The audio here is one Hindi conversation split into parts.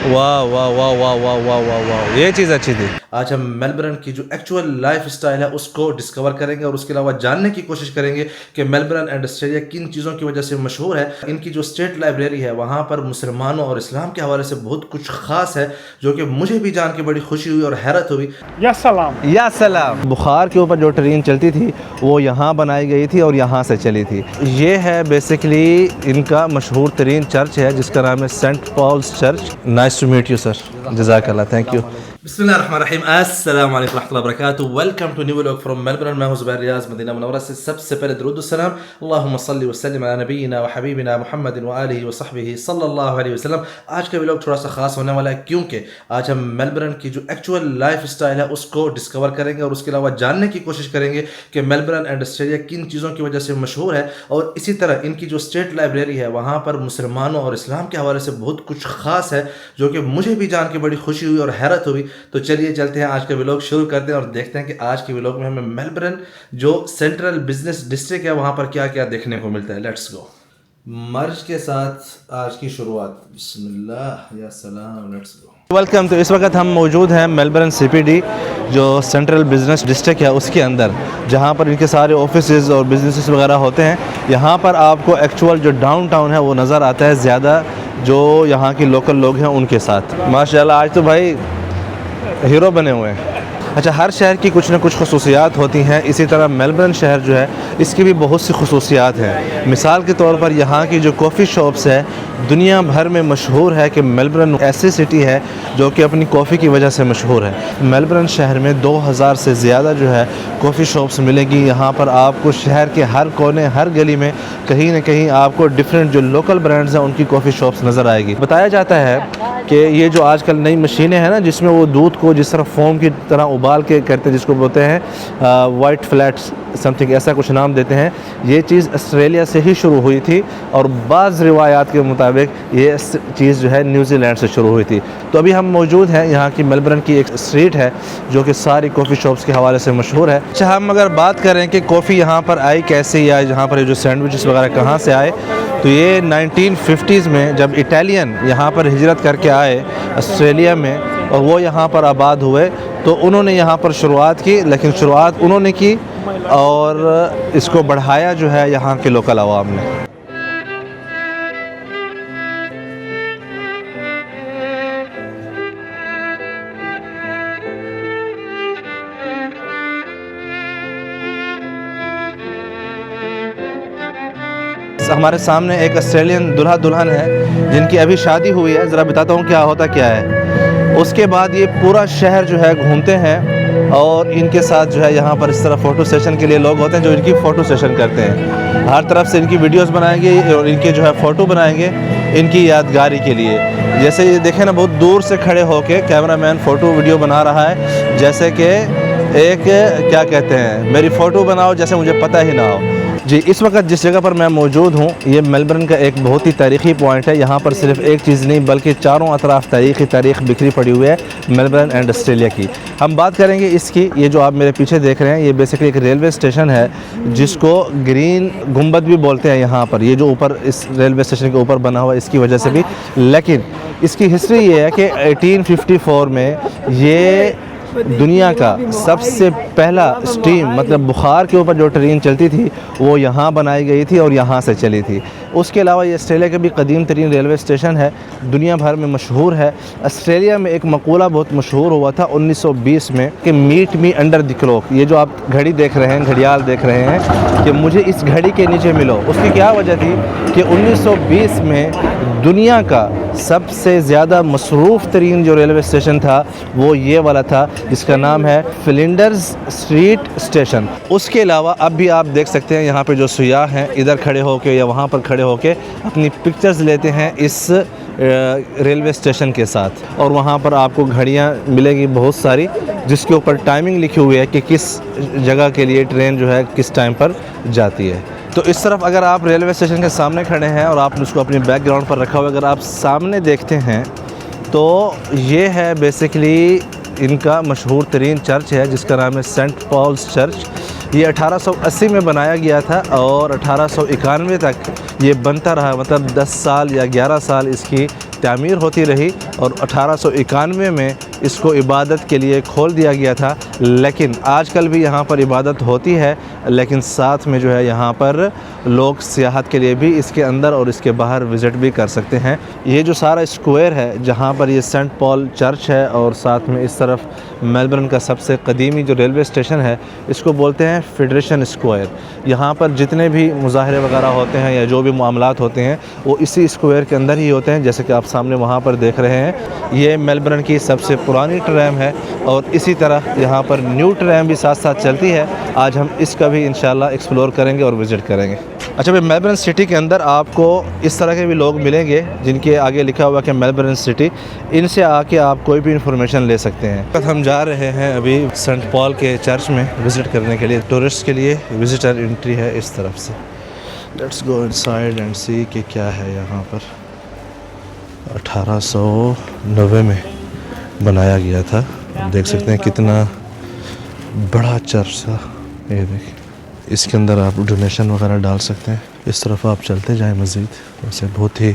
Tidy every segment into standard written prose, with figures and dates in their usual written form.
वाह वाह वाह वाह वाह वाह वाह वाह, ये चीज़ अच्छी थी। आज हम मेलबर्न की जो एक्चुअल लाइफ स्टाइल है उसको डिस्कवर करेंगे और उसके अलावा जानने की कोशिश करेंगे कि मेलबर्न एंड ऑस्ट्रेलिया किन चीज़ों की वजह से मशहूर है। इनकी जो स्टेट लाइब्रेरी है वहाँ पर मुसलमानों और इस्लाम के हवाले से बहुत कुछ ख़ास है, जो कि मुझे भी जान के बड़ी खुशी हुई और हैरत हुई। या सलाम। बुखार के ऊपर जो ट्रेन चलती थी वो यहाँ बनाई गई थी और यहाँ से चली थी। ये है बेसिकली इनका मशहूर तरीन चर्च है जिसका नाम है Saint Paul's Church. Nice to meet you sir, जज़ाकल्लाह, थैंक यू। बिस्मिल्लाहिर्रहमानिर्रहीम, अस्सलाम वालेकुम रहमतुल्लाहि व बरकातुहू। Welcome to new vlog from Melbourne. मैं हूं ज़ुबैर रियाज़, मदीना मुनव्वरा से। सबसे पहले दुरूद व सलाम अल्लाहुम्मा सल्लि व सल्लिम अला नबीना व हबीबिना मुहम्मदिन व आलिहि व सहबिहि सल्लल्लाहु अलैहि वसल्लम। आज का व्लॉग थोड़ा सा ख़ास होने वाला है क्योंकि आज हम मेलबर्न की जो एक्चुअल लाइफ स्टाइल है उसको डिस्कवर करेंगे और उसके अलावा जानने की कोशिश करेंगे कि मेलबर्न एंड ऑस्ट्रेलिया किन चीज़ों की वजह से मशहूर है। और इसी तरह इनकी जो स्टेट लाइब्रेरी है वहाँ पर मुसलमानों और इस्लाम के हवाले से बहुत कुछ ख़ास है, जो कि मुझे भी जान के बड़ी खुशी हुई और हैरत हुई। तो चलिए चलते हैं, आज का व्लॉग शुरू करते हैं और देखते हैं कि आज के व्लॉग में हमें मेलबर्न जो सेंट्रल बिजनेस डिस्ट्रिक्ट है वहाँ पर क्या क्या देखने को मिलता है। Let's go. मर्ज के साथ आज की शुरुआत, बिस्मिल्लाह या सलाम, लेट्स गो। वेलकम। तो इस वक्त हम मौजूद हैं मेलबर्न CPD जो सेंट्रल बिजनेस डिस्ट्रिक्ट है उसके अंदर, जहाँ पर इनके सारे ऑफिसेज और बिजनेसेस वगैरह होते हैं। यहाँ पर आपको एक्चुअल जो डाउनटाउन है वो नज़र आता है ज़्यादा, जो यहाँ के लोकल लोग हैं उनके साथ। माशाल्लाह आज तो भाई हीरो बने हुए हैं। अच्छा, हर शहर की कुछ ना कुछ खसूसियात होती हैं, इसी तरह मेलबर्न शहर जो है इसकी भी बहुत सी खसूसियात हैं। मिसाल के तौर पर यहाँ की जो कॉफ़ी शॉप्स है दुनिया भर में मशहूर है कि मेलबर्न ऐसी सिटी है जो कि अपनी कॉफ़ी की वजह से मशहूर है। मेलबर्न शहर में 2000 से ज़्यादा जो है कॉफ़ी शॉप्स मिलेगी। यहाँ पर आपको शहर के हर कोने हर गली में कहीं ना कहीं आपको डिफरेंट जो लोकल ब्रांड्स हैं उनकी कॉफ़ी शॉप्स नज़र आएगी। बताया जाता है कि ये जो आजकल नई मशीनें हैं ना जिसमें वो दूध को जिस तरह फोम की तरह उबाल के करते हैं, जिसको बोलते हैं वाइट फ्लैट्स समथिंग, ऐसा कुछ नाम देते हैं, ये चीज़ ऑस्ट्रेलिया से ही शुरू हुई थी और बाज़ रिवायात के मुताबिक ये चीज़ जो है न्यूजीलैंड से शुरू हुई थी। तो अभी हम मौजूद हैं यहाँ की मेलबर्न की एक स्ट्रीट है जो कि सारी कॉफ़ी शॉप्स के हवाले से मशहूर है। अच्छा, हम अगर बात करें कि कॉफ़ी यहाँ पर आई कैसे या यहाँ पर ये जो सैंडविचेस वगैरह कहाँ से आए, तो ये 1950s में जब इटालियन यहाँ पर हिजरत करके आए ऑस्ट्रेलिया में और वो यहाँ पर आबाद हुए तो उन्होंने यहाँ पर शुरुआत की, लेकिन शुरुआत उन्होंने की और इसको बढ़ाया जो है यहाँ के लोकल आवाम ने। हमारे सामने एक ऑस्ट्रेलियन दूल्हा दुल्हन है जिनकी अभी शादी हुई है। ज़रा बताता हूँ क्या होता क्या है। उसके बाद ये पूरा शहर जो है घूमते हैं और इनके साथ जो है यहाँ पर इस तरह फ़ोटो सेशन के लिए लोग होते हैं जो इनकी फ़ोटो सेशन करते हैं। हर तरफ से इनकी वीडियोस बनाएंगे और इनके जो है फ़ोटो बनाएंगे इनकी यादगारी के लिए। जैसे ये देखें ना, बहुत दूर से खड़े होके कैमरामैन फ़ोटो वीडियो बना रहा है, जैसे कि एक क्या कहते हैं, मेरी फ़ोटो बनाओ जैसे मुझे पता ही ना हो। जी, इस वक्त जिस जगह पर मैं मौजूद हूँ ये मेलबर्न का एक बहुत ही तारीख़ी पॉइंट है। यहाँ पर सिर्फ एक चीज़ नहीं बल्कि चारों अतराफ़ तारीख़ बिखरी पड़ी हुई है मेलबर्न एंड ऑस्ट्रेलिया की। हम बात करेंगे इसकी। ये जो आप मेरे पीछे देख रहे हैं ये बेसिकली एक रेलवे स्टेशन है जिसको ग्रीन गुंबद भी बोलते हैं यहाँ पर। ये जो ऊपर इस रेलवे स्टेशन के ऊपर बना हुआ इसकी वजह से भी, लेकिन इसकी हिस्ट्री ये है कि 1854 में ये दुनिया का सबसे पहला स्टीम मतलब बुखार के ऊपर जो ट्रेन चलती थी वो यहाँ बनाई गई थी और यहाँ से चली थी। उसके अलावा ये ऑस्ट्रेलिया का भी कदीम तरीन रेलवे स्टेशन है, दुनिया भर में मशहूर है। ऑस्ट्रेलिया में एक मकूला बहुत मशहूर हुआ था 1920 में कि meet me under the clock. ये जो आप घड़ी देख रहे हैं, घड़ियाल देख रहे हैं कि मुझे इस घड़ी के नीचे मिलो, उसकी क्या वजह थी कि 1920 में दुनिया का सबसे ज़्यादा मसरूफ़ तरीन जो रेलवे स्टेशन था वो ये वाला था जिसका नाम है फ्लिंडर्स स्ट्रीट स्टेशन। उसके अलावा अब भी आप देख सकते हैं यहाँ पे जो सुयाह हैं इधर खड़े होके या वहाँ पर खड़े होके अपनी पिक्चर्स लेते हैं इस रेलवे स्टेशन के साथ। और वहाँ पर आपको घड़ियाँ मिलेंगी बहुत सारी जिसके ऊपर टाइमिंग लिखी हुई है कि किस जगह के लिए ट्रेन जो है किस टाइम पर जाती है। तो इस तरफ अगर आप रेलवे स्टेशन के सामने खड़े हैं और आपने उसको अपनी बैकग्राउंड पर रखा हुआ, अगर आप सामने देखते हैं तो ये है बेसिकली इनका मशहूर तरीन चर्च है जिसका नाम है सेंट पॉल्स चर्च। ये 1880 में बनाया गया था और 1891 तक ये बनता रहा, मतलब 10 साल या 11 साल इसकी तामीर होती रही और 1891 में इसको इबादत के लिए खोल दिया गया था। लेकिन आजकल भी यहाँ पर इबादत होती है, लेकिन साथ में जो है यहाँ पर लोग सियाहत के लिए भी इसके अंदर और इसके बाहर विज़िट भी कर सकते हैं। ये जो सारा स्क्वायर है जहाँ पर ये सेंट पॉल चर्च है और साथ में इस तरफ मेलबर्न का सबसे कदीमी जो रेलवे स्टेशन है इसको बोलते हैं फेडरेशन स्क्वायर। यहाँ पर जितने भी मुज़ाहरे वगैरह होते हैं या जो भी मामलात होते हैं वो इसी स्क्वायर के अंदर ही होते हैं। जैसे कि आप सामने वहाँ पर देख रहे हैं, ये मेलबर्न की सबसे पुरानी ट्रैम है और इसी तरह यहाँ पर न्यू ट्रैम भी साथ साथ चलती है। आज हम इसका भी इंशाल्लाह एक्सप्लोर करेंगे और विज़िट करेंगे। अच्छा भाई, मेलबर्न सिटी के अंदर आपको इस तरह के भी लोग मिलेंगे जिनके आगे लिखा हुआ कि मेलबर्न सिटी, इनसे आके आप कोई भी इंफॉर्मेशन ले सकते हैं। हम जा रहे हैं अभी सेंट पॉल के चर्च में विज़िट करने के लिए। टूरिस्ट के लिए विज़िटर एंट्री है इस तरफ से। लेट्स गो इनसाइड एंड सी कि क्या है यहाँ पर। 1890 में बनाया गया था। देख सकते हैं कितना बड़ा चर्च था। ये देखिए, इसके अंदर आप डोनेशन वगैरह डाल सकते हैं। इस तरफ आप चलते जाएं मज़ीद। वैसे बहुत ही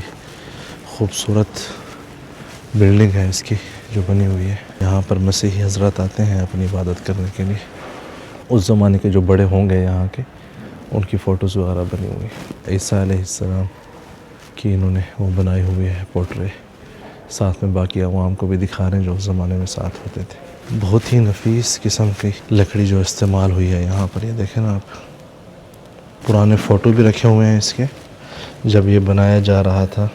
खूबसूरत बिल्डिंग है इसकी जो बनी हुई है। यहाँ पर मसीही हज़रत आते हैं अपनी इबादत करने के लिए। उस ज़माने के जो बड़े होंगे यहाँ के, उनकी फ़ोटोज़ वगैरह बनी हुई है। ईसा अलैहिस्सलाम की इन्होंने वो बनाई हुई है पोर्ट्रे। साथ में बाकी अवाम को भी दिखा रहे हैं जो उस ज़माने में साथ होते थे। बहुत ही नफीस किस्म की लकड़ी जो इस्तेमाल हुई है यहाँ पर। ये देखें ना आप, पुराने फ़ोटो भी रखे हुए हैं इसके, जब ये बनाया जा रहा था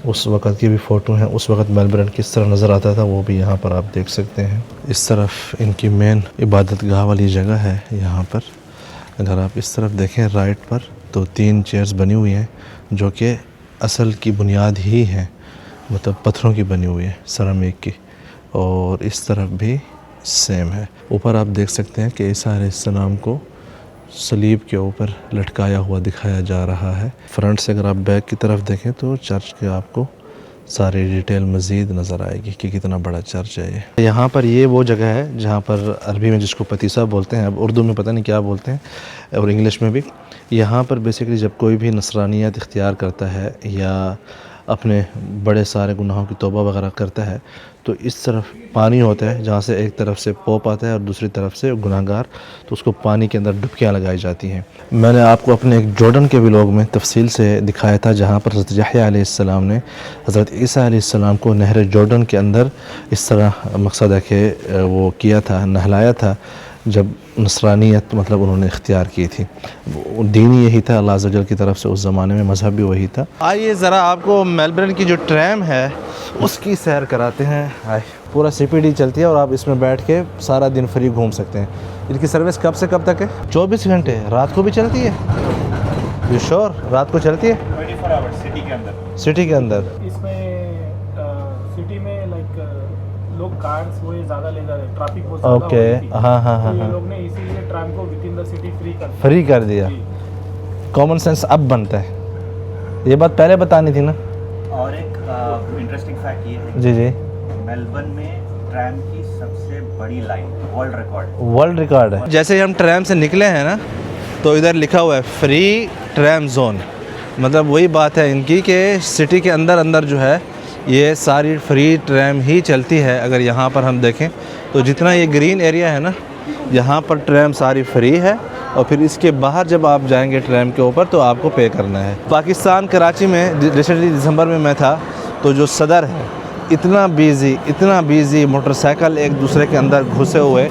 उस वक़्त की भी फ़ोटो हैं। उस वक़्त मेलबर्न किस तरह नज़र आता था वो भी यहाँ पर आप देख सकते हैं। इस तरफ इनकी मेन इबादत गाह वाली जगह है। यहाँ पर अगर आप इस तरफ देखें राइट पर, तो 3 चेयर्स बनी हुई हैं जो कि असल की बुनियाद ही है, मतलब पत्थरों की बनी हुई है, सेरामिक की। और इस तरफ भी सेम है। ऊपर आप देख सकते हैं कि ईसा अलैहिस्सलाम को सलीब के ऊपर लटकाया हुआ दिखाया जा रहा है। फ्रंट से अगर आप बैक की तरफ देखें तो चर्च के आपको सारी डिटेल मज़ीद नज़र आएगी कि कितना बड़ा चर्च है ये। यहाँ पर ये वो जगह है जहाँ पर अरबी में जिसको पतीसा बोलते हैं, अब उर्दू में पता नहीं क्या बोलते हैं और इंग्लिश में भी। यहाँ पर बेसिकली जब कोई भी नसरानियत इख्तियार करता है या अपने बड़े सारे गुनाहों की तौबा वगैरह करता है, तो इस तरफ पानी होता है जहाँ से एक तरफ से पोप आता है और दूसरी तरफ से गुनाहगार, तो उसको पानी के अंदर डुबकियाँ लगाई जाती हैं। मैंने आपको अपने एक जॉर्डन के व्लॉग में तफसील से दिखाया था जहाँ पर हज़रत यहया अलैहिस्सलाम ने हज़रत ईसा अलैहिस्सलाम को नहर जॉर्डन के अंदर इस तरह मकसद है कि वो किया था, नहलाया था, जब नसरानियत मतलब उन्होंने इख्तियार की थी। दीन ही यही था अल्लाह अज़्ज़ा वजल की तरफ से, उस ज़माने में मज़हब भी वही था। आइए ज़रा आपको मेलबर्न की जो ट्रैम है उसकी सैर कराते हैं। आए, पूरा CPD चलती है और आप इसमें बैठ के सारा दिन फ्री घूम सकते हैं। इनकी सर्विस कब से कब तक है? 24 घंटे। रात को भी चलती है? You sure? रात को चलती है 24 आवर्स सिटी के अंदर। सिटी के अंदर? इसमें सिटी में लोग कार्स वो ज़्यादा ले जा रहे हैं, ट्रैफिक बहुत ज़्यादा ओके, हो रही थी। हाँ हाँ तो हाँ ये हाँ, लोग ने इसीलिए ट्राम को with in the city free कर दिया। जी। कॉमन सेंस अब बनता है। ये बात पहले बतानी थी ना। और एक इंटरेस्टिंग फैक्ट ये है जी जी, मेलबर्न में ट्रैम की सबसे बड़ी लाइन वर्ल्ड रिकॉर्ड है। जैसे ही हम ट्रैम से निकले हैं ना, तो इधर लिखा हुआ है फ्री ट्रैम जोन। मतलब वही बात है इनकी कि सिटी के अंदर अंदर जो है ये सारी फ्री ट्रैम ही चलती है। अगर यहाँ पर हम देखें तो जितना ये ग्रीन एरिया है ना, यहाँ पर ट्रैम सारी फ्री है और फिर इसके बाहर जब आप जाएंगे ट्रैम के ऊपर तो आपको पे करना है। पाकिस्तान कराची में रिसेंटली दिसंबर में मैं था, तो जो सदर है इतना बिज़ी मोटरसाइकिल एक दूसरे के अंदर घुसे हुए,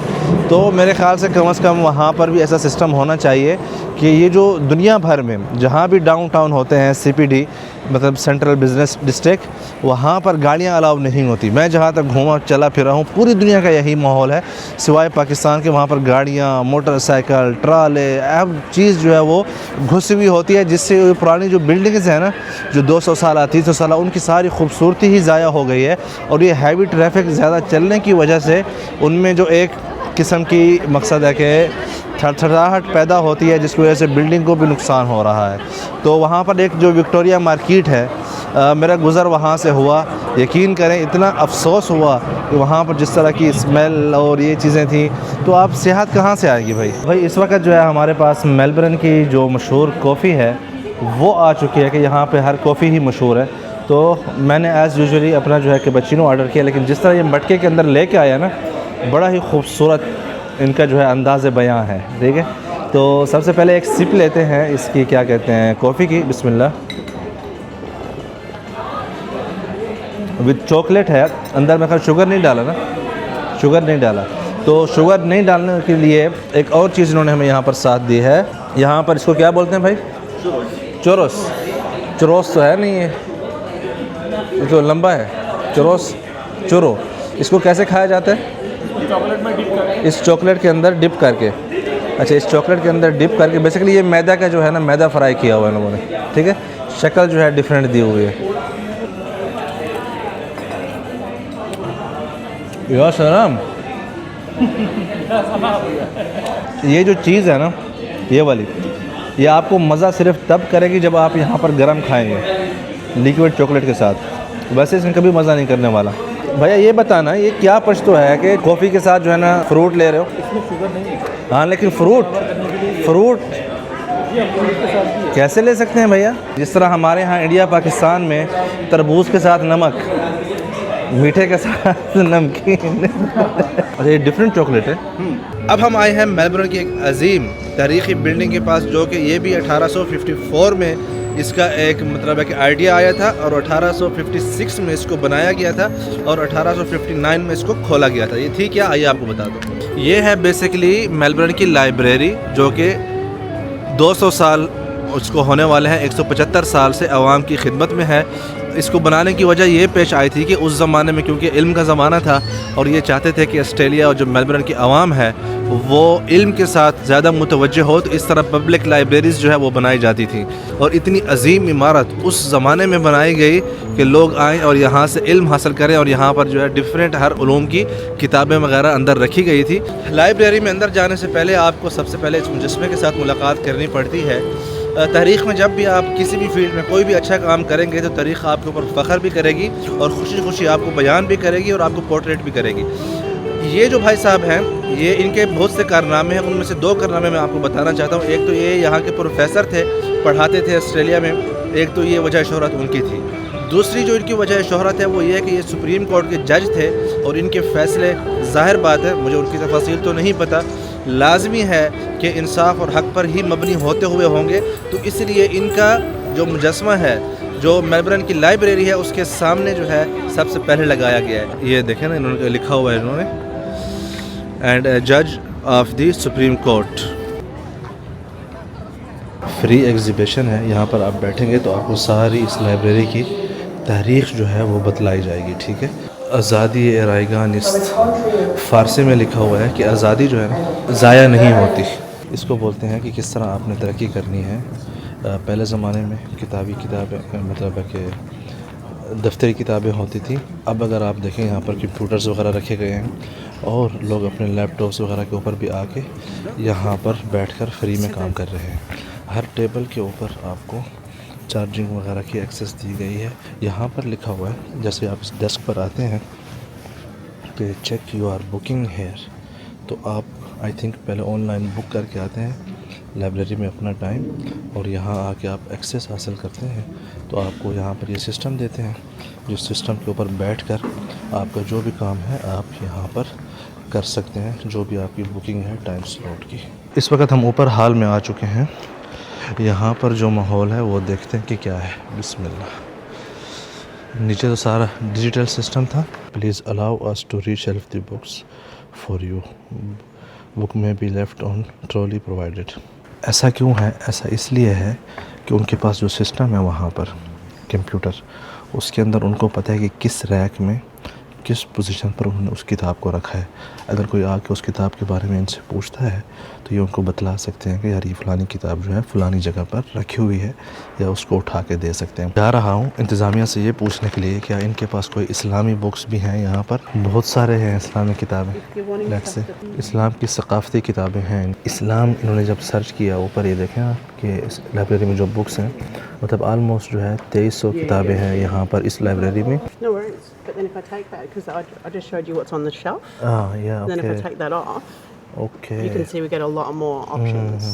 तो मेरे ख़्याल से कम वहाँ पर भी ऐसा सिस्टम होना चाहिए कि ये जो दुनिया भर में जहाँ भी डाउनटाउन होते हैं CPD मतलब सेंट्रल बिज़नेस डिस्ट्रिक्ट, वहाँ पर गाड़ियाँ अलाउ नहीं होती। मैं जहाँ तक घूमा चला फिरा हूँ, पूरी दुनिया का यही माहौल है, सिवाय पाकिस्तान के। वहाँ पर गाड़ियाँ, मोटरसाइकिल, ट्राले, अब चीज़ जो है वो घुसी हुई होती है, जिससे पुरानी जो बिल्डिंग्स हैं ना, जो 200 साल 300 साल, उनकी सारी खूबसूरती ही ज़ाया हो गई है। और ये हैवी ट्रैफिक ज़्यादा चलने की वजह से उनमें जो एक किस्म की मकसद है कि थरथराहट पैदा होती है, जिसकी वजह से बिल्डिंग को भी नुकसान हो रहा है। तो वहाँ पर एक जो विक्टोरिया मार्केट है, मेरा गुज़र वहाँ से हुआ। यकीन करें इतना अफसोस हुआ कि वहाँ पर जिस तरह की स्मेल और ये चीज़ें थी। तो आप सेहत कहाँ से आएगी भाई? इस वक्त जो है हमारे पास मेलबर्न की जो मशहूर कॉफ़ी है वो आ चुकी है कि यहाँ पे हर कॉफ़ी ही मशहूर है। तो मैंने एज़ यूजुअली अपना जो है कैपेचिनो ऑर्डर किया, लेकिन जिस तरह ये मटके के अंदर लेके आया ना, बड़ा ही खूबसूरत इनका जो है अंदाज़ बयां है, ठीक है। तो सबसे पहले एक सिप लेते हैं इसकी, क्या कहते हैं, कॉफ़ी की। बिस्मिल्लाह। विद चॉकलेट है अंदर में, खैर शुगर नहीं डाला ना, शुगर नहीं डाला। तो शुगर नहीं डालने के लिए एक और चीज़ इन्होंने हमें यहाँ पर साथ दी है। यहाँ पर इसको क्या बोलते हैं भाई? चोरोस। चोरोस तो है नहीं, ये तो लंबा है। चोरोस, चोरो। इसको कैसे खाया जाता है? चॉकलेट में डिप करके, इस चॉकलेट के अंदर डिप करके। अच्छा, इस चॉकलेट के अंदर डिप करके, बेसिकली ये मैदा का जो है ना, मैदा फ्राई किया हुआ है लोगों ने, ठीक है। शक्ल जो है डिफरेंट दी हुई है। या सलाम। ये जो चीज़ है ना, ये वाली, ये आपको मज़ा सिर्फ तब करेगी जब आप यहाँ पर गरम खाएंगे लिक्विड चॉकलेट के साथ। वैसे इसमें कभी मज़ा नहीं करने वाला। भैया ये बताना, ये क्या पछतो है कि कॉफ़ी के साथ जो है ना फ्रूट ले रहे हो? इसमें शुगर नहीं है। हाँ, लेकिन फ्रूट कैसे ले सकते हैं भैया? जिस तरह हमारे यहाँ इंडिया पाकिस्तान में तरबूज के साथ नमक, मीठे के साथ नमकीन। अच्छा, ये डिफरेंट चॉकलेट है। अब हम आए हैं मेलबर्न की एक अजीम तारीख़ी बिल्डिंग के पास, जो कि ये भी 1854 में इसका एक मतलब है कि आइडिया आया था, और 1856 में इसको बनाया गया था, और 1859 में इसको खोला गया था। ये थी क्या, आइए आपको बता दूँ। ये है बेसिकली मेलबर्न की लाइब्रेरी, जो कि 200 साल उसको होने वाले हैं, 175 साल से आवाम की खिदमत में है। इसको बनाने की वजह ये पेश आई थी कि उस ज़माने में क्योंकि इल्म का ज़माना था, और ये चाहते थे कि ऑस्ट्रेलिया और जो मेलबर्न की आवाम है वो इल्म के साथ ज़्यादा मुतवज्जे हो, तो इस तरह पब्लिक लाइब्रेरीज़ जो है वो बनाई जाती थी। और इतनी अजीम इमारत उस ज़माने में बनाई गई कि लोग आएँ और यहाँ से इल्म हासिल करें, और यहाँ पर जो है डिफरेंट हर उलूम की किताबें वगैरह अंदर रखी गई थी। लाइब्रेरी में अंदर जाने से पहले आपको सबसे पहले इस मुजस्मे के साथ मुलाकात करनी पड़ती है। तारीख़ में जब भी आप किसी भी फील्ड में कोई भी अच्छा काम करेंगे तो तारीख़ आपके ऊपर फ़ख्र भी करेगी, और खुशी खुशी आपको बयान भी करेगी, और आपको पोर्ट्रेट भी करेगी। ये जो भाई साहब हैं, ये इनके बहुत से कारनामे हैं, उनमें से 2 कारनामे मैं आपको बताना चाहता हूँ। एक तो ये यहाँ के प्रोफेसर थे, पढ़ाते थे ऑस्ट्रेलिया में। एक तो ये वजह शोहरत उनकी थी। दूसरी जो इनकी वजह शोहरत है वो ये है कि ये सुप्रीम कोर्ट के जज थे, और इनके फ़ैसले, ज़ाहिर बात है मुझे उनकी तफसील तो नहीं पता, लाजमी है कि इंसाफ और हक़ पर ही मबनी होते हुए होंगे। तो इसलिए इनका जो मुजस्मा है, जो मेलबर्न की लाइब्रेरी है, उसके सामने जो है सबसे पहले लगाया गया है। ये देखें ना, इन्होंने लिखा हुआ है इन्होंने, एंड जज of the supreme court. Free exhibition है, यहाँ पर आप बैठेंगे तो आपको सारी इस लाइब्रेरी की तारीख़ जो है वो बतलाई जाएगी, ठीक है। आज़ादी ए रायगा निस्त, फ़ारसी में लिखा हुआ है कि आज़ादी जो है ना ज़ाया नहीं होती। इसको बोलते हैं कि किस तरह आपने तरक्की करनी है। पहले ज़माने में किताबें मतलब है कि दफ्तरी किताबें होती थी। अब अगर आप देखें, यहाँ पर कंप्यूटर्स वगैरह रखे गए हैं, और लोग अपने लैपटॉप्स वगैरह के ऊपर भी आके यहाँ पर बैठकर फ्री में काम कर रहे हैं। हर टेबल के ऊपर आपको चार्जिंग वगैरह की एक्सेस दी गई है। यहाँ पर लिखा हुआ है, जैसे आप इस डेस्क पर आते हैं कि check your booking here, तो आप आई थिंक पहले ऑनलाइन बुक करके आते हैं लाइब्रेरी में अपना टाइम, और यहाँ आके आप एक्सेस हासिल करते हैं। तो आपको यहाँ पर ये सिस्टम देते हैं, जिस सिस्टम के ऊपर बैठकर आपका जो भी काम है आप यहाँ पर कर सकते हैं, जो भी आपकी बुकिंग है टाइम स्लॉट की। इस वक्त हम ऊपर हाल में आ चुके हैं। यहाँ पर जो माहौल है वो देखते हैं कि क्या है। बिस्मिल्लाह। नीचे तो सारा डिजिटल सिस्टम था। Please allow us to reshelf the books for you, book may be left on trolley provided. ऐसा क्यों है? ऐसा इसलिए है कि उनके पास जो सिस्टम है वहाँ पर कंप्यूटर, उसके अंदर उनको पता है कि किस रैक में किस पोजीशन पर उन्होंने उस किताब को रखा है। अगर कोई आके उस किताब के बारे में इनसे पूछता है तो ये उनको बतला सकते हैं कि यार ये फ़लानी किताब जो है फ़लानी जगह पर रखी हुई है, या उसको उठा के दे सकते हैं। जा रहा हूँ इंतज़ामिया से ये पूछने के लिए क्या इनके पास कोई इस्लामी बुक्स भी हैं। यहाँ पर बहुत सारे हैं इस्लामी किताबें, लेट से इस्लाम की सकाफ़ती किताबें हैं। इस्लाम इन्होंने जब सर्च किया ऊपर, ये देखें आप कि इस लाइब्रेरी में जो बुक्स हैं, मतलब आलमोस्ट जो है 2300 किताबें हैं यहाँ पर इस लाइब्रेरी में। No worries. But then if I take that, because I just showed you what's on the shelf. Yeah, Then if I okay. take that off, Okay. you can see we get a lot more options.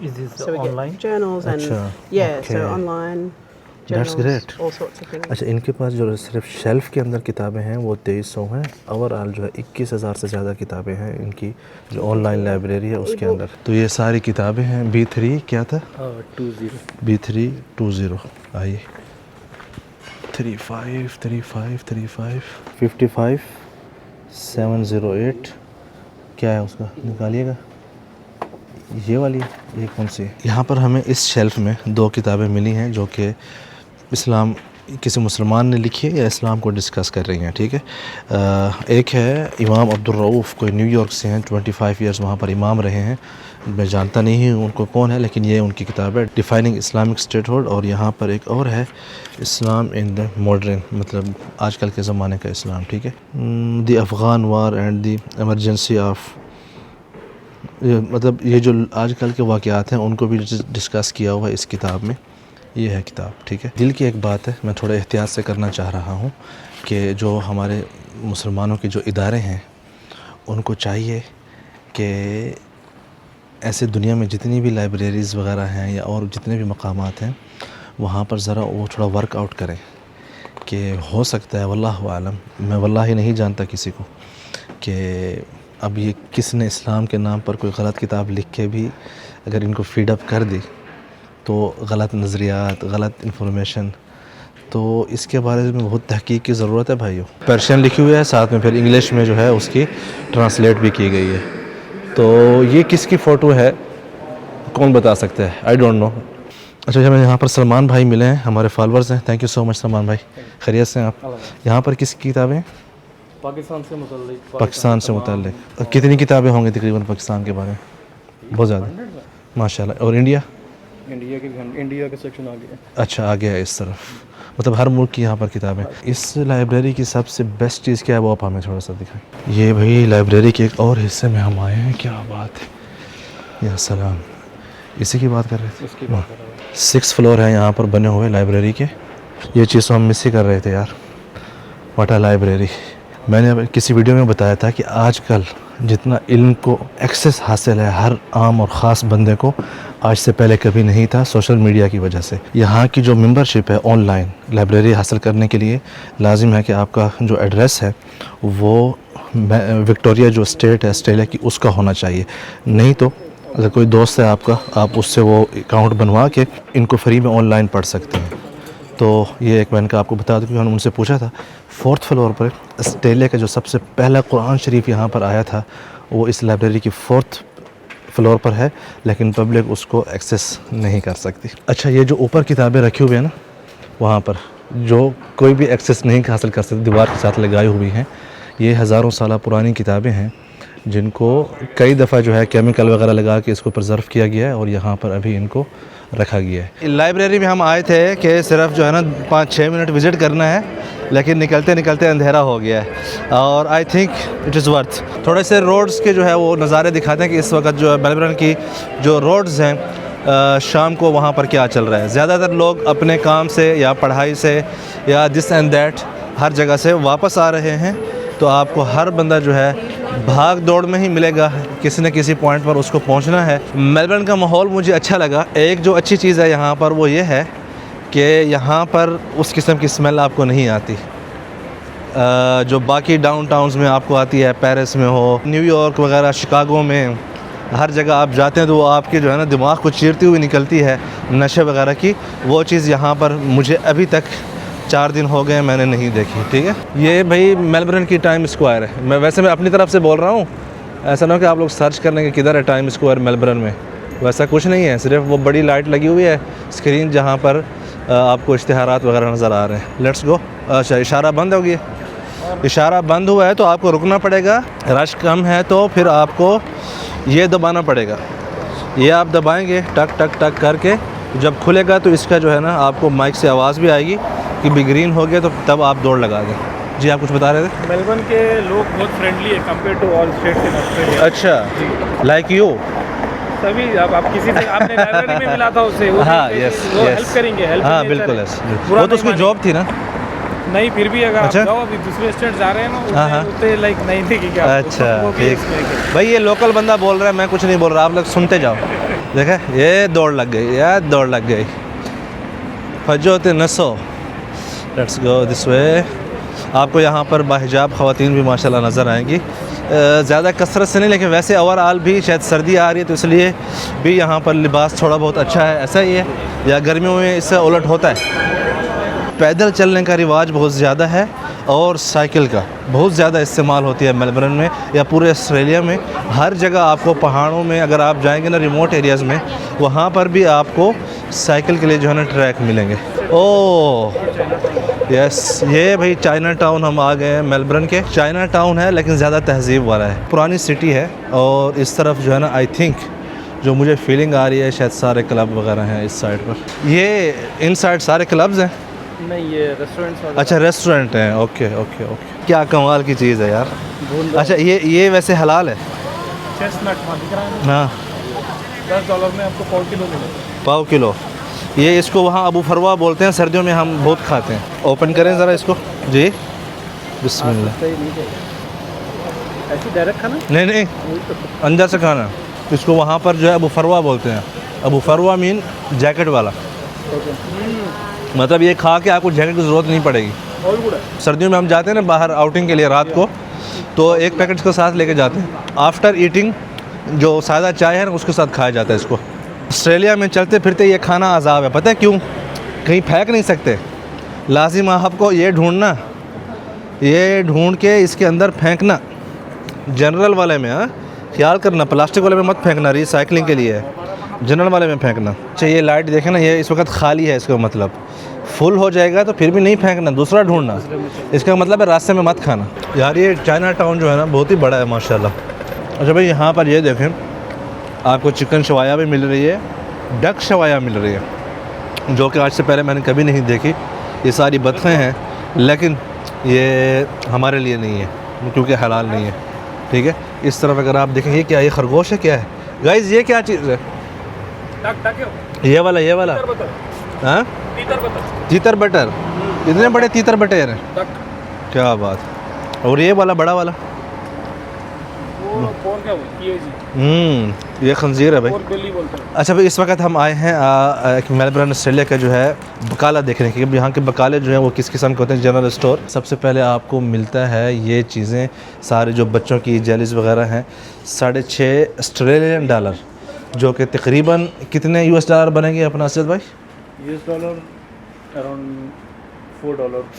Is this So we online? get journals and Achha, yeah, so okay. online journals, great. all sorts of things. अच्छा, इनके पास जो सिर्फ शेल्फ़ के अंदर किताबें हैं वो 2300 हैं। ओवरऑल जो है 21,000 से ज़्यादा किताबें हैं इनकी जो ऑनलाइन लाइब्रेरी है उसके अंदर। तो ये सारी किताबें हैं। B3 क्या था? 20 B320 आइए 35 35 35 55 708 क्या है उसका निकालिएगा। ये वाली ये कौन सी है? यहाँ पर हमें इस शेल्फ़ में 2 किताबें मिली हैं जो कि इस्लाम किसी मुसलमान ने लिखी है या इस्लाम को डिस्कस कर रही हैं। ठीक है, एक है इमाम अब्दुल रऊफ़, कोई न्यूयॉर्क से हैं, 25 ईयर्स वहाँ पर इमाम रहे हैं। मैं जानता नहीं हूँ उनको कौन है, लेकिन ये उनकी किताब है डिफाइनिंग इस्लामिक स्टेटहुड। और यहाँ पर एक और है इस्लाम इन द मॉडर्न, मतलब आजकल के ज़माने का इस्लाम। ठीक है, the Afghan war and the emergency of, मतलब ये जो आजकल के वाक़यात हैं उनको भी डिस्कस किया हुआ है इस किताब में। ये है किताब। ठीक है, दिल की एक बात है, मैं थोड़ा एहतियात से करना चाह रहा हूँ कि जो हमारे मुसलमानों के जो इदारे हैं उनको चाहिए कि ऐसे दुनिया में जितनी भी लाइब्रेरीज़ वग़ैरह हैं या और जितने भी मकामात हैं वहाँ पर ज़रा वो थोड़ा वर्कआउट करें कि हो सकता है, वल्लाहु आलम, मैं वल्लाही नहीं जानता किसी को, कि अब ये किसने इस्लाम के नाम पर कोई गलत किताब लिख के भी अगर इनको फीड अप कर दी तो गलत नज़रियात, गलत इंफॉर्मेशन, तो इसके बारे में बहुत तहकीक की ज़रूरत है भाइयों। पर्शियन लिखी हुई है, साथ में फिर इंग्लिश में जो है उसकी ट्रांसलेट भी की गई है। तो ये किसकी फ़ोटो है कौन बता सकता है? I don't know. अच्छा, हमें यहाँ पर सलमान भाई मिले हैं, हमारे फॉलोअर्स हैं। Thank you so much Salman भाई, खैरियत से हैं आप? यहाँ पर किसकी किताबें? पाकिस्तान से मुतल्लिक। पाकिस्तान से मुतल्लिक कितनी किताबें होंगी तकरीबन पाकिस्तान के बारे में? बहुत ज़्यादा, माशाल्लाह। और इंडिया के सेक्शन आ गए। अच्छा, आ गया है इस तरफ, मतलब हर मुल्क की यहाँ पर किताबें। इस लाइब्रेरी की सबसे बेस्ट चीज़ क्या है वो आप हमें थोड़ा सा दिखाएं। ये भाई लाइब्रेरी के एक और हिस्से में हम आए हैं, क्या बात है, या सलाम, इसी की बात कर रहे थे। 6 फ्लोर है यहाँ पर बने हुए लाइब्रेरी के। ये चीज़ तो हम मिस ही कर रहे थे यार, व्हाट अ लाइब्रेरी। मैंने अब किसी वीडियो में बताया था कि आजकल जितना इल्म को एक्सेस हासिल है हर आम और ख़ास बंदे को, आज से पहले कभी नहीं था, सोशल मीडिया की वजह से। यहाँ की जो मेंबरशिप है ऑनलाइन लाइब्रेरी हासिल करने के लिए लाजिम है कि आपका जो एड्रेस है वो विक्टोरिया जो स्टेट है ऑस्ट्रेलिया की उसका होना चाहिए। नहीं तो अगर कोई दोस्त है आपका, आप उससे वो अकाउंट बनवा के इनको फ्री में ऑनलाइन पढ़ सकते हैं। तो ये एक मैंने आपको बता दूँ कि मैंने उनसे पूछा था, 4th फ्लोर पर ऑस्ट्रेलिया का जो सबसे पहला कुरान शरीफ यहाँ पर आया था वो इस लाइब्रेरी की 4th फ्लोर पर है, लेकिन पब्लिक उसको एक्सेस नहीं कर सकती। अच्छा, ये जो ऊपर किताबें रखी हुई हैं ना वहाँ पर, जो कोई भी एक्सेस नहीं हासिल कर सकती, दीवार के साथ लगाई हुई हैं, ये हज़ारों साल पुरानी किताबें हैं जिनको कई दफ़ा जो है केमिकल वगैरह लगा के इसको प्रिजर्व किया गया है और यहाँ पर अभी इनको रखा गया है। लाइब्रेरी में हम आए थे कि सिर्फ जो है ना 5-6 मिनट विज़िट करना है, लेकिन निकलते निकलते अंधेरा हो गया है और I think it is worth. थोड़े से रोड्स के जो है वो नज़ारे दिखाते हैं कि इस वक्त जो है मेलबर्न की जो रोड्स हैं शाम को वहाँ पर क्या चल रहा है। ज़्यादातर लोग अपने काम से या पढ़ाई से या दिस एंड दैट हर जगह से वापस आ रहे हैं, तो आपको हर बंदा जो है भाग दौड़ में ही मिलेगा, किसी न किसी पॉइंट पर उसको पहुंचना है। मेलबर्न का माहौल मुझे अच्छा लगा। एक जो अच्छी चीज़ है यहाँ पर वो ये है कि यहाँ पर उस किस्म की स्मेल आपको नहीं आती जो बाकी डाउन टाउन्स में आपको आती है। पेरिस में हो, न्यूयॉर्क वगैरह, शिकागो में, हर जगह आप जाते हैं तो वो आपके जो है ना दिमाग को चीरती हुई निकलती है नशे वगैरह की। वो चीज़ यहाँ पर मुझे अभी तक 4 दिन हो गए मैंने नहीं देखी। ठीक है, ये भाई मेलबर्न की टाइम स्क्वायर है। मैं अपनी तरफ से बोल रहा हूँ, ऐसा ना हो कि आप लोग सर्च करने के किधर है टाइम स्क्वायर मेलबर्न में, वैसा कुछ नहीं है। सिर्फ वो बड़ी लाइट लगी हुई है स्क्रीन जहाँ पर आपको इश्तिहारात वगैरह नज़र आ रहे हैं। Let's go. अच्छा, इशारा बंद हो गया, इशारा बंद हुआ है तो आपको रुकना पड़ेगा। रश कम है तो फिर आपको ये दबाना पड़ेगा, ये आप दबाएंगे टक टक टक करके, जब खुलेगा तो इसका जो है ना आपको माइक से आवाज़ भी आएगी कि भी ग्रीन हो गया, तो तब आप दौड़ लगा दें। जी, आप कुछ बता रहे थे? मेलबर्न के लोग बहुत फ्रेंडली है compare to all states in Australia. अच्छा, लाइक यू सभी आप किसी से आपने लाइब्रेरी में मिला था उससे, वो हाँ, यस, वो हेल्प करेंगे, हेल्प। हाँ बिल्कुल, यस, वो तो उसकी जॉब थी ना। नहीं, फिर भी अगर अच्छा? आप जाओ अभी दूसरे स्टेट जा रहे हैं ना, हाँ, हाँ। उतने लाइक नहीं दिखेगा। अच्छा, ठीक भाई, ये लोकल बंदा बोल रहा है, मैं कुछ नहीं बोल रहा, आप लोग सुनते जाओ। देखा, ये दौड़ लग गई यार, दौड़ लग गई। फजोत नसो। Let's go this way. आपको यहाँ पर बाहिजाब ख़वातीन भी माशाल्लाह नज़र आएंगी, ज़्यादा कसरत से नहीं, लेकिन वैसे ओवरऑल भी शायद सर्दी आ रही है तो इसलिए भी यहाँ पर लिबास थोड़ा बहुत अच्छा है। ऐसा ही है या गर्मियों में इससे उलट होता है? पैदल चलने का रिवाज बहुत ज़्यादा है और साइकिल का बहुत ज़्यादा इस्तेमाल होती है मेलबर्न में या पूरे ऑस्ट्रेलिया में। हर जगह आपको पहाड़ों में अगर आप जाएंगे ना, रिमोट एरियाज़ में, वहाँ पर भी आपको साइकिल के लिए जो है ना ट्रैक मिलेंगे। ओह यस, ये भाई चाइना टाउन हम आ गए हैं। मेलबर्न के चाइना टाउन है लेकिन ज़्यादा तहज़ीब वाला है, पुरानी सिटी है। और इस तरफ जो है ना, आई थिंक जो मुझे फीलिंग आ रही है शायद सारे क्लब वगैरह हैं इस साइड पर। ये इन साइड सारे क्लब्स हैं? नहीं, ये रेस्टोरेंट्स। अच्छा रेस्टोरेंट हैं, ओके ओके ओके। क्या कमाल की चीज़ है यार। अच्छा ये वैसे हलाल है? चेस्टनट दिख रहा है, हाँ, $10 में आपको 1/4 किलो मिलेगा। 1/4 किलो। ये इसको वहाँ अबू फरवा बोलते हैं, सर्दियों में हम बहुत खाते हैं। ओपन करें ज़रा इसको जी, बिस्मिल्लाह। ऐसे डायरेक्ट खाना? नहीं अंदर से खाना। इसको वहाँ पर जो है अबू फरवा बोलते हैं। अबू फरवा मीन जैकेट वाला, मतलब ये खा के आपको जैकेट की ज़रूरत नहीं पड़ेगी। और गुड है। सर्दियों में हम जाते हैं ना बाहर आउटिंग के लिए रात को, तो एक पैकेट इसको साथ लेके जाते हैं। आफ्टर ईटिंग जो सादा चाय है ना उसके साथ खाया जाता है इसको। ऑस्ट्रेलिया में चलते फिरते ये खाना अजाब है, पता है क्यों? कहीं फेंक नहीं सकते, लाजिम आपको ये ढूंढना, ये ढूंढ के इसके अंदर फेंकना। जनरल वाले में हाँ ख्याल करना, प्लास्टिक वाले में मत फेंकना, रिसाइकलिंग के लिए है, जनरल वाले में फेंकना। अच्छा ये लाइट देखें ना, ये इस वक्त खाली है, इसका मतलब फुल हो जाएगा तो फिर भी नहीं फेंकना, दूसरा ढूंढना। इसका मतलब है रास्ते में मत खाना। यार ये चाइना टाउन जो है ना बहुत ही बड़ा है माशाल्लाह। अच्छा भाई यहाँ पर ये देखें, आपको चिकन शवाया भी मिल रही है, डक शवाया मिल रही है, जो कि आज से पहले मैंने कभी नहीं देखी। ये सारी बतखें हैं लेकिन ये हमारे लिए नहीं है क्योंकि हलाल नहीं है, ठीक है। इस तरफ अगर आप देखें, ये क्या, ये खरगोश है क्या है गाइस? ये क्या चीज़ है? ये वाला हाँ, तीतर बटर। इतने बड़े तीतर बटर हैं, क्या बात। और ये वाला बड़ा वाला ये खंजीर है भाई। अच्छा भाई इस वक्त हम आए हैं मेलबर्न ऑस्ट्रेलिया का जो है बकाला देखने के, यहाँ के बकाले जो हैं वो किस किस्म के होते हैं। जनरल स्टोर सबसे पहले आपको मिलता है ये चीज़ें, सारे जो बच्चों की जेलीज वगैरह हैं, $6.5 ऑस्ट्रेलियन डॉलर, जो कि तकरीबन कितने US डॉलर बनेंगे अपना असद भाई? US dollar around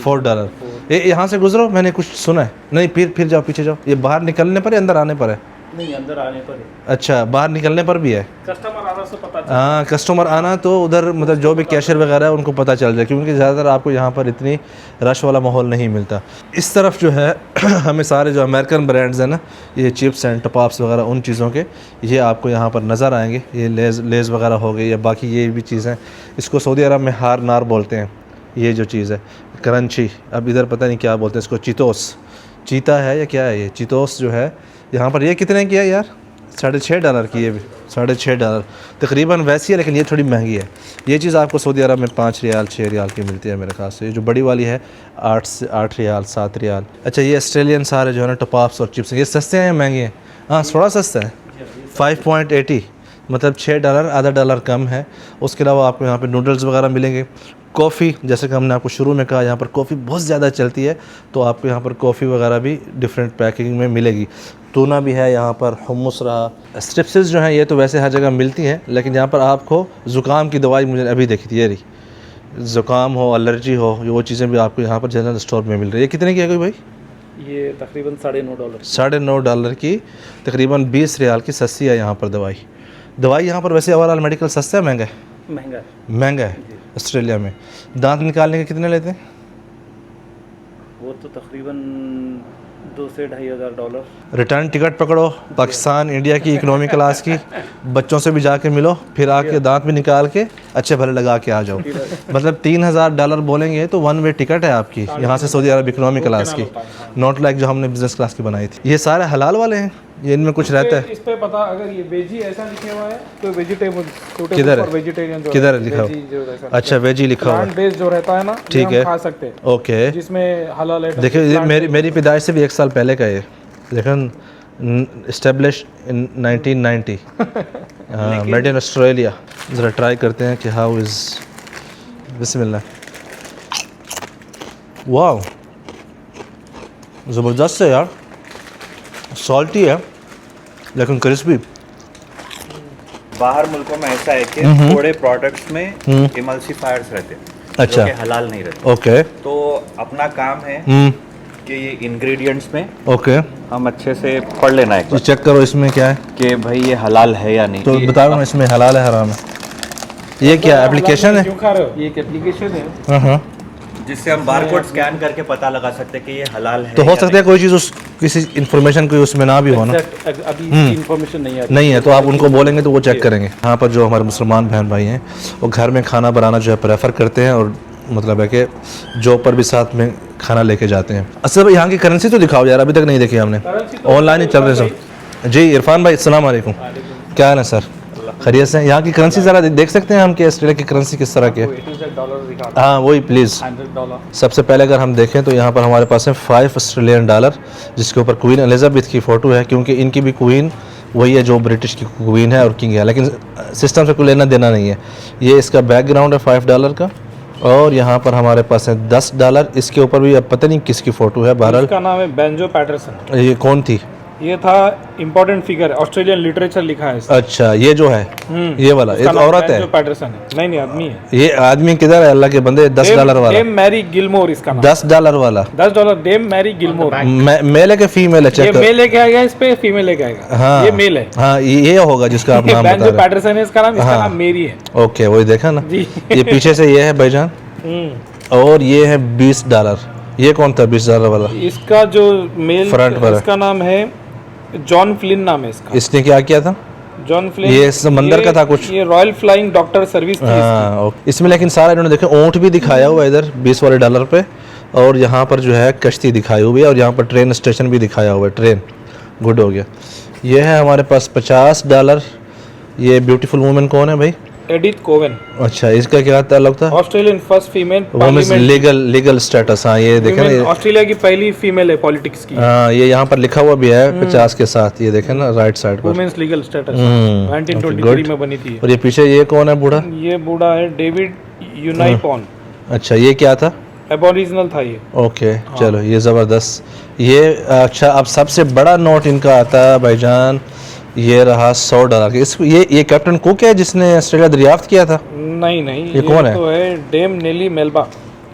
$4। ये यहाँ से गुजरो, मैंने कुछ सुना है। नहीं फिर जाओ, पीछे जाओ। ये बाहर निकलने पर या अंदर आने पर है? नहीं, अंदर आने पर है। अच्छा, बाहर निकलने पर भी है। कस्टमर आना से पता चल। हाँ, कस्टमर आना तो उधर मतलब जो भी कैशियर वगैरह है उनको पता चल जाए, क्योंकि ज़्यादातर आपको यहाँ पर इतनी रश वाला माहौल नहीं मिलता। इस तरफ जो है हमें सारे जो अमेरिकन ब्रांड्स हैं ना, ये चिप्स एंड टॉप्स वगैरह उन चीज़ों के ये आपको यहाँ पर नज़र आएंगे। ये लेज़ वगैरह हो गई या बाकी ये भी चीज़ें, इसको सऊदी अरब में हार नार बोलते हैं। ये जो चीज़ है क्रंची, अब इधर पता नहीं क्या बोलते हैं इसको, चीतोस, चीता है या क्या है ये, चीतोस जो है यहाँ पर। ये कितने की है यार? $6.5 की। ये भी $6.5 तकरीबन वैसी है, लेकिन ये थोड़ी महंगी है। ये चीज़ आपको सऊदी अरब में $5 6 की मिलती है मेरे ख्याल से। ये जो बड़ी वाली है $8 $7। अच्छा ये ऑस्ट्रेलियन सारे जो है ना टॉप्स और चिप्स, ये सस्ते हैं या महंगे हैं? हाँ थोड़ा सस्ता है, 5.80 मतलब $6 आधा डॉलर कम है। उसके अलावा आपको यहाँ पे नूडल्स वगैरह मिलेंगे। कॉफ़ी, जैसे कि हमने आपको शुरू में कहा, यहाँ पर कॉफ़ी बहुत ज़्यादा चलती है, तो आपको यहाँ पर कॉफ़ी वगैरह भी डिफरेंट पैकिंग में मिलेगी। टूना भी है यहाँ पर, हुम्मस रहा। स्ट्रिप्सिस जो हैं ये तो वैसे हर जगह मिलती हैं, लेकिन यहाँ पर आपको ज़ुकाम की दवाई मुझे अभी देखी थी, ये रही, ज़ुकाम हो, एलर्जी हो, वो चीज़ें भी आपको यहाँ पर जनरल स्टोर में मिल रही है। ये कितने की है कोई भाई? ये तकरीबन $9.5। $9.5 की, तकरीबन $20 की सस्ती है यहाँ पर दवाई यहाँ पर। वैसे ओवरऑल मेडिकल सस्ता है महंगा है? महंगा है ऑस्ट्रेलिया में। दांत निकालने के कितने लेते हैं? वो तो तकरीबन $2,000 से $2,500। रिटर्न टिकट पकड़ो पाकिस्तान इंडिया की इकोनॉमी क्लास की, बच्चों से भी जाके मिलो, फिर आके दांत भी निकाल के अच्छे भले लगा के आ जाओ। मतलब $3,000 बोलेंगे तो 1 वे टिकट है आपकी यहाँ से सऊदी अरब इकोनॉमी क्लास की, नॉट लाइक जो हमने बिजनेस क्लास की बनाई थी। ये सारे हलाल वाले हैं, ये इनमें कुछ रहता है? इस पे पता, अगर ये वेजी ऐसा लिखे हुआ है तो वेजिटेबल, किधर है? वेजिटेरियन किधर है लिखा हुआ? अच्छा वेजी लिखा हुआ है, प्लांट बेस्ड जो रहता है ना, ठीक है, खा सकते हैं। ओके, जिसमें हलाल है। देखिए मेरी पैदाइश से भी 1 साल पहले का है, लेकिन इस्टेब्लिश इन 1990। हाँ, मेड इन ऑस्ट्रेलिया। ज़रा ट्राई करते हैं कि हाउ इज़ बिस्मिल्लाह। वाह, ज़बरदस्त है यार, सॉल्टी है लेकिन क्रिस्पी। बाहर मुल्कों में ऐसा है कि थोड़े प्रोडक्ट्स में इमल्सिफायर्स रहते हैं, अच्छा। जो कि हलाल नहीं रहते। ओके। तो अपना काम है कि ये इंग्रेडिएंट्स में ओके, हम अच्छे से पढ़ लेना है तो चेक करो इसमें क्या है, कि भाई ये हलाल है या नहीं। तो बताओ ना इसमें हलाल है हराम है। ये क्या एप्लीकेशन है? क्यों खा रहे हो? ये एक एप्लीकेशन है हाँ, जिससे हम बारकोड स्कैन करके पता लगा सकते हैं कि ये हलाल है तो हो या सकता है कोई चीज़ उस किसी इन्फॉर्मेशन कोई उसमें ना भी हो ना। अभी इंफॉर्मेशन नहीं है। नहीं है तो आप उनको बोलेंगे तो वो चेक करेंगे। यहाँ पर जो हमारे मुसलमान बहन भाई हैं वो घर में खाना बनाना जो है प्रेफर करते हैं, और मतलब है कि जॉब पर भी साथ में खाना लेके जाते हैं। अच्छा भाई, यहाँ की करेंसी तो दिखाओ यार, अभी तक नहीं देखी हमने, ऑनलाइन ही चल रहे सब। जी इरफान भाई, अस्सलाम वालेकुम, क्या हाल है सर? खैरियत से? यहाँ की करेंसी ज़रा देख सकते हैं हम कि ऑस्ट्रेलिया की करेंसी किस तरह की है? हाँ वही प्लीज़। सबसे पहले अगर हम देखें तो यहाँ पर हमारे पास है $5 जिसके ऊपर क्वीन एलिजाबेथ की फ़ोटो है, क्योंकि इनकी भी क्वीन वही है जो ब्रिटिश की क्वीन है और किंग है, लेकिन सिस्टम से कोई लेना देना नहीं है। ये इसका बैकग्राउंड है $5 का, और यहाँ पर हमारे पास है $10। इसके ऊपर भी अब पता नहीं किसकी फ़ोटो है। बहरहाल इसका नाम है बेंजो पैटरसन। ये कौन थी? ये था इम्पोर्टेंट फिगर, ऑस्ट्रेलियन लिटरेचर लिखा है इसमें। अच्छा, ये जो है ये वाला, ये तो औरत है। बेंजो पैटरसन है। नहीं नहीं, आदमी है। ये आदमी किधर है अल्लाह के बंदे? $10 वाला। डेम मैरी गिलमोर इसका नाम। $10 वाला। $10 डेम मैरी गिलमोर। मेल है कि फीमेल है? ये चेक मेल लेके आएगा, इस पे फीमेल लेके आएगा। हाँ ये मेल है। हाँ, ये होगा जिसका आप नाम बता बेंजो रहे पैटरसन है इसका नाम, इसका हाँ। नाम मेरी है। हैं। ओके, वही देखा ना। जी। ये पीछे से ये है भाईजान, और ये है $20। ये कौन था $20 वाला? इसका जो मेल फ्रंट पर है। इसका नाम है जॉन फ्लिन, नाम है इसका। इसने क्या किया था? John Flint. ये समंदर का था कुछ? ये रॉयल फ्लाइंग डॉक्टर सर्विस थी इसकी। हाँ ओके। इसमें लेकिन सारा इन्होंने देखे ऊँट भी दिखाया हुआ है इधर $20 वाले पे, और यहाँ पर जो है कश्ती दिखाई हुई है, और यहाँ पर ट्रेन स्टेशन भी दिखाया हुआ है। ट्रेन गुड हो गया। ये है हमारे पास $50। ये ब्यूटीफुल वुमेन कौन है भाई? Edith Cowan. अच्छा, इसका क्या ताल्लुक था? Australian first female women's legal status. हाँ ये देखें ना, ये ऑस्ट्रेलिया की पहली फीमेल है पॉलिटिक्स की। हाँ ये यहाँ पर लिखा हुआ भी है 50 के साथ, ये देखें ना राइट साइड पर। Women's legal status okay, 1923 good। में बनी थी। और ये पीछे ये कौन है बूढ़ा? ये बूढ़ा है डेविड यूनाइपॉन। अच्छा, ये क्या था? एबोरिजिनल था ये। ओके चलो, ये ज़बरदस्त। ये अच्छा, अब सबसे बड़ा नोट इनका आता है भाईजान, ये रहा $100 के। इसको ये कैप्टन कुक है जिसने ऑस्ट्रेलिया दरियाफ्त किया था? नहीं नहीं, ये कौन है? तो है डेम नेली मेल्बा,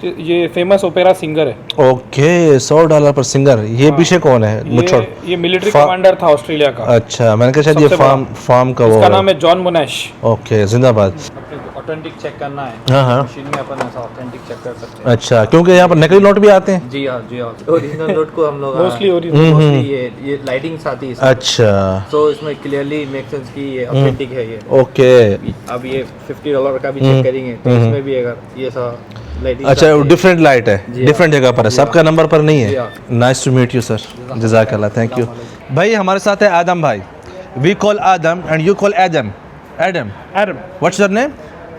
ये फेमस ओपेरा सिंगर है। ओके, $100 पर सिंगर। ये पीछे कौन है? मुछड़। ये मिलिट्री कमांडर था ऑस्ट्रेलिया का। अच्छा, मैंने कहा शायद ये सबसे फार्म का वो इसका है। नाम है जॉन मोनाश। ओके, जिंदाबाद। ऑथेंटिक चेक करना है हाँ हाँ। मशीन में, अपन ऐसा ऑथेंटिक चेक कर सकते हैं। अच्छा, क्योंकि यहाँ पर नकली नोट भी आते हैं। जी हाँ जी हाँ, ओरिजिनल नोट को हम लोग मोस्टली ओरिजिनल। मोस्टली ये लाइटिंग्स आती है इसमें, अच्छा तो इसमें क्लियरली मेक सेंस कि ये ऑथेंटिक है ये। ओके। अब ये $50 का भी चेक करेंगे तो इसमें भी अगर ये सा लाइटिंग अच्छा, डिफरेंट लाइट है, डिफरेंट जगह पर है, सबका नंबर पर नहीं जी है। हाँ। Nice to meet you sir, जज़ाकल्लाह, थैंक यू। भाई हमारे साथ है आदम भाई, we call Aadam and you call Adam. Adam, Adam. What's your name?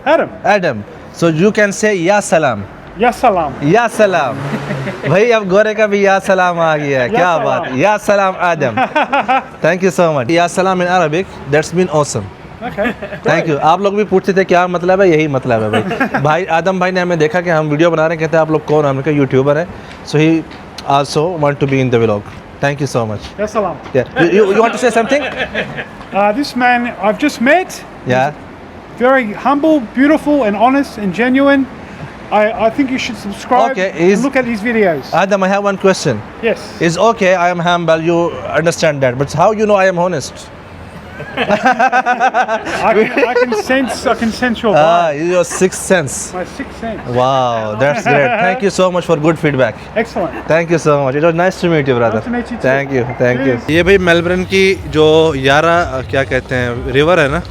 Adam. Adam, so you can say या सलाम। या सलाम। या सलाम। भाई अब गोरे का भी या सलाम आ गया है, क्या बात है। या सलाम आदम, थैंक यू सो मच। या सलाम in Arabic that's mean awesome. Thank you. आप लोग भी पूछते थे क्या मतलब है, यही मतलब है भाई। भाई आदम भाई ने हमें देखा कि हम वीडियो बना रहे हैं, कहते हैं आप लोग कौन? हमने कहा यूट्यूबर है, so he also want to be in the vlog. Thank you so much. Yes, salam. You want to say something? This man I've just met, Yeah. very humble, beautiful, and honest and genuine. I think you should subscribe Okay, and look at his videos. Adam, I have one question. Yes. It's okay, I am humble, you understand that, but how you know I am honest? I can sense your vibe. Your sixth sense. My sixth sense. Wow, that's great. Thank you so much for good feedback. Excellent. Thank you so much. It was nice to meet you, brother. Nice to meet you too. Thank you, thank you. Cheers. ये भाई मेलबर्न की जो यारा क्या कहते हैं रिवर है ना,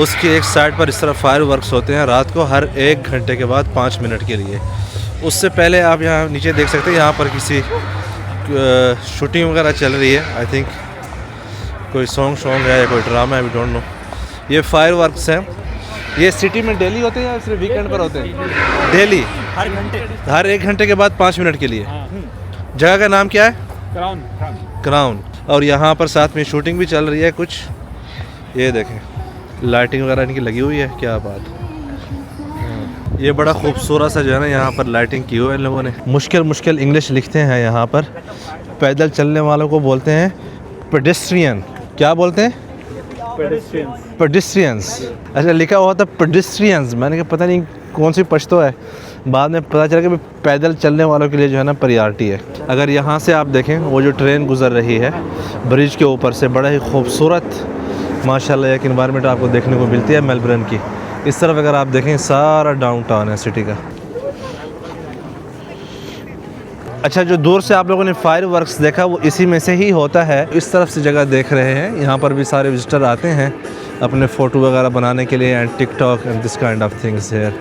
उसकी एक साइड पर इस तरह फायर वर्क्स होते हैं रात को हर 1 घंटे के बाद 5 मिनट के लिए। उससे पहले आप यहाँ नीचे देख सकते हैं, यहाँ पर किसी शूटिंग वगैरह चल रही है। आई थिंक कोई सॉन्ग है या कोई ड्रामा है, वी डोंट नो। ये फायर वर्क्स हैं। ये सिटी में डेली होते हैं या सिर्फ वीकेंड पर होते हैं? डेली, हर 1 घंटे के बाद 5 मिनट के लिए। जगह का नाम क्या है? क्राउन। क्राउन। और यहाँ पर साथ में शूटिंग भी चल रही है कुछ। ये देखें लाइटिंग वगैरह इनकी लगी हुई है, क्या बात है। ये बड़ा खूबसूरत सा जो है ना यहाँ पर लाइटिंग की हुई है इन लोगों ने। मुश्किल मुश्किल इंग्लिश लिखते हैं यहाँ पर। पैदल चलने वालों को बोलते हैं पेडेस्ट्रियन। क्या बोलते हैं? पेडेस्ट्रियंस। अच्छा, लिखा हुआ था पेडेस्ट्रियंस। मैंने कहा पता नहीं कौन सी पश्तो है। बाद में पता चला कि पैदल चलने वालों के लिए जो है ना प्रायोरिटी है। अगर यहाँ से आप देखें वो जो ट्रेन गुज़र रही है ब्रिज के ऊपर से, बड़ा ही खूबसूरत माशाल्लाह एक इन्वायरमेंट आपको देखने को मिलती है मेलबर्न की। इस तरफ अगर आप देखें सारा डाउनटाउन है सिटी का। अच्छा, जो दूर से आप लोगों ने फायर वर्क्स देखा वो इसी में से ही होता है। इस तरफ से जगह देख रहे हैं, यहाँ पर भी सारे विजिटर आते हैं अपने फ़ोटो वगैरह बनाने के लिए and TikTok and this kind of things here.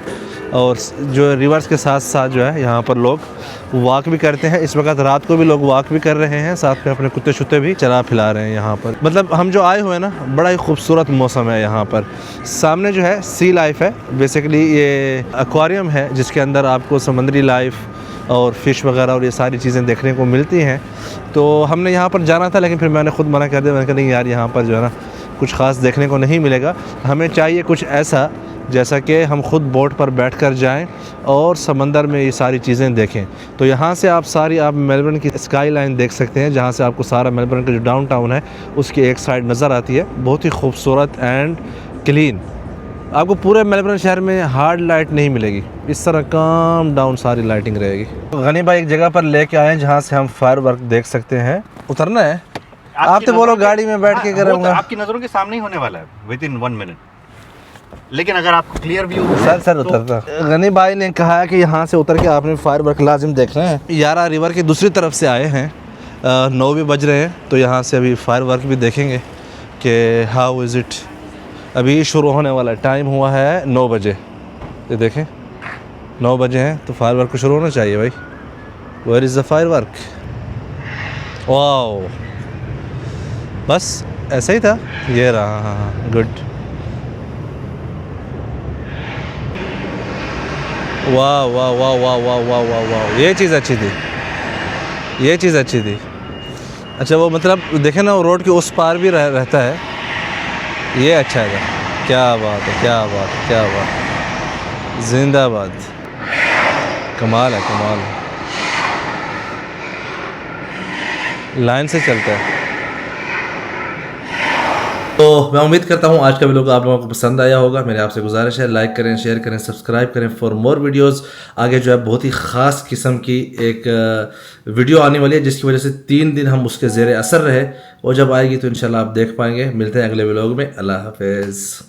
और जो रिवर्स के साथ साथ जो है यहाँ पर लोग वॉक भी करते हैं। इस वक्त रात को भी लोग वॉक भी कर रहे हैं, साथ में अपने कुत्ते शुत्ते भी चला फिला रहे हैं यहाँ पर। मतलब हम जो आए हुए हैं ना, बड़ा ही खूबसूरत मौसम है यहाँ पर। सामने जो है सी लाइफ है, बेसिकली ये एक्वेरियम है जिसके अंदर आपको समुद्री लाइफ और फ़िश वगैरह और ये सारी चीज़ें देखने को मिलती हैं। तो हमने यहाँ पर जाना था लेकिन फिर मैंने ख़ुद मना कर दिया। मैंने कहा नहीं यार, यहाँ पर जो है ना कुछ ख़ास देखने को नहीं मिलेगा। हमें चाहिए कुछ ऐसा जैसा कि हम खुद बोट पर बैठकर जाएं और समंदर में ये सारी चीज़ें देखें। तो यहाँ से आप मेलबर्न की स्काई लाइन देख सकते हैं, जहाँ से आपको सारा मेलबर्न का जो डाउनटाउन है उसकी एक साइड नज़र आती है। बहुत ही खूबसूरत एंड क्लीन। आपको पूरे मेलबर्न शहर में हार्ड लाइट नहीं मिलेगी, इस तरह काम डाउन सारी लाइटिंग रहेगी। गनी भाई एक जगह पर लेके आए जहाँ से हम फायर वर्क देख सकते हैं। उतरना है? आप तो बोलो गाड़ी में बैठ के करूँगा। आपकी नज़रों के सामने ही होने वाला है विद इन 1 मिनट। लेकिन अगर आपको क्लियर व्यू सर उतरता। गनी भाई ने कहा कि यहाँ से उतर के आपने फायर वर्क लाजिम देखना है। यारा रिवर की दूसरी तरफ से आए हैं, 9 भी बज रहे हैं, तो यहाँ से अभी फायर वर्क भी देखेंगे कि हाउ इज़ इट। अभी शुरू होने वाला है, टाइम हुआ है 9 बजे। ये देखें 9 बजे हैं तो फायर वर्क को शुरू होना चाहिए भाई। Where is the fire work? Wow, बस ऐसा ही था। ये रहा, हाँ गुड। वाह वाह वाह वाह वाह वाह वाह वाह, ये चीज़ अच्छी थी, ये चीज़ अच्छी थी। अच्छा, वो मतलब देखे ना वो रोड के उस पार भी रहता है, ये अच्छा है। क्या बात है, क्या बात है, क्या बात है, जिंदाबाद। कमाल है, कमाल है। लाइन से चलता है। तो मैं उम्मीद करता हूँ आज का वीडियो आप लोगों को पसंद आया होगा। मेरी आपसे गुजारिश है लाइक करें, शेयर करें, सब्सक्राइब करें फॉर मोर वीडियोस। आगे जो है बहुत ही ख़ास किस्म की एक वीडियो आने वाली है जिसकी वजह से 3 दिन हम उसके ज़ेरे असर रहे। वो जब आएगी तो इंशाल्लाह आप देख पाएंगे। मिलते हैं अगले व्लॉग में। अल्लाह हाफिज़।